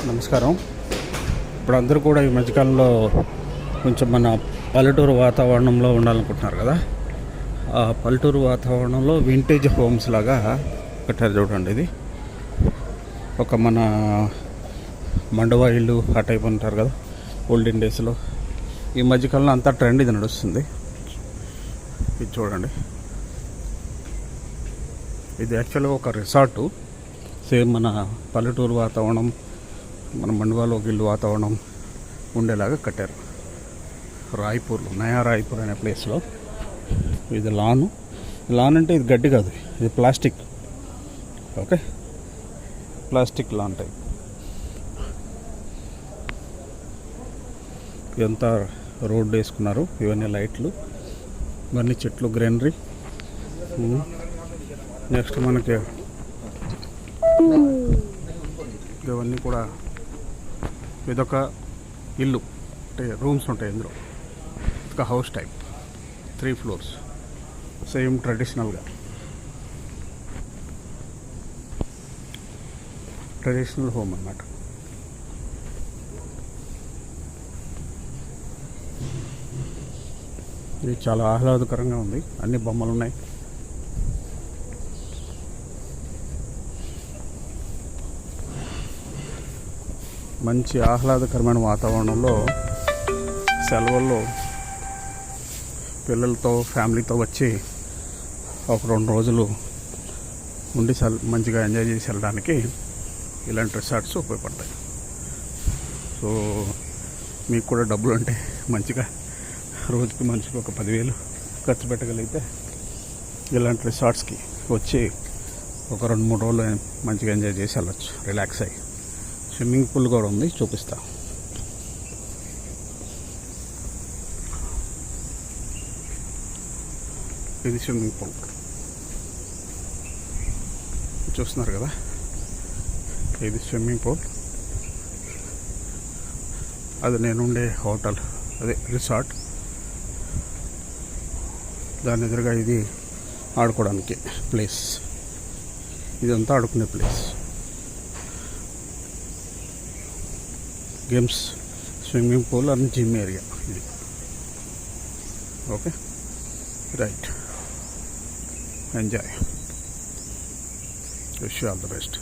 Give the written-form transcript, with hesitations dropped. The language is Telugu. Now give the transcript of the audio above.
నమస్కారం. ఇప్పుడు అందరూ కూడా ఈ మధ్యకాలంలో కొంచెం మన పల్లెటూరు వాతావరణంలో ఉండాలనుకుంటున్నారు కదా. ఆ పల్లెటూరు వాతావరణంలో వింటేజ్ హోమ్స్ లాగా కట్టారు చూడండి. ఇది ఒక మన మండవా ఇల్లు ఆ టైప్ ఉంటారు కదా ఓల్డెన్ డేస్లో. ఈ మధ్యకాలంలో అంతా ట్రెండ్ ఇది నడుస్తుంది. ఇది చూడండి, ఇది యాక్చువల్గా ఒక రిసార్టు. సేమ్ మన పల్లెటూరు వాతావరణం, మన మండవాలో ఇల్లు వాతావరణం ఉండేలాగా కట్టారు. రాయ్పూర్లో, నయా రాయ్పూర్ అనే ప్లేస్లో. ఇది లాన్ అంటే ఇది గడ్డి కాదు, ఇది plastic. Okay, plastic lawn type. ఇదంతా రోడ్డు వేసుకున్నారు, ఇవన్నీ లైట్లు, ఇవన్నీ చెట్లు, గ్రీనరీ. నెక్స్ట్ మనకి ఇవన్నీ కూడా ఇదొక ఇల్లు, అంటే రూమ్స్ ఉంటాయి ఇందులో. ఒక house type, 3 floors, same traditional home అన్నమాట. ఇది చాలా ఆహ్లాదకరంగా ఉంది, అన్ని బొమ్మలు ఉన్నాయి. మంచి ఆహ్లాదకరమైన వాతావరణంలో సెలవుల్లో పిల్లలతో, ఫ్యామిలీతో వచ్చి ఒక 2 రోజులు ఉండి మంచిగా ఎంజాయ్ చేసి వెళ్ళడానికి ఇలాంటి రిసార్ట్స్ ఉపయోగపడతాయి. సో మీకు కూడా డబ్బులు అంటే మంచిగా రోజుకి మనిషికి ఒక 10,000 ఖర్చు పెట్టగలిగితే ఇలాంటి రిసార్ట్స్కి వచ్చి ఒక 2-3 రోజులు మంచిగా ఎంజాయ్ చేసి వెళ్ళచ్చు, రిలాక్స్ అయ్యి. స్విమ్మింగ్ పూల్ కూడా ఉంది, చూపిస్తా. ఇది స్విమ్మింగ్ పూల్ చూస్తున్నారు కదా. ఇది స్విమ్మింగ్ పూల్, అది నేనుండే హోటల్, అదే రిసార్ట్. దాని ఎదురుగా ఇది ఆడుకోవడానికి ప్లేస్. ఇదంతా ఆడుకునే place, games, swimming pool and gym area ఇది. Okay, right, enjoy, wish you all the best.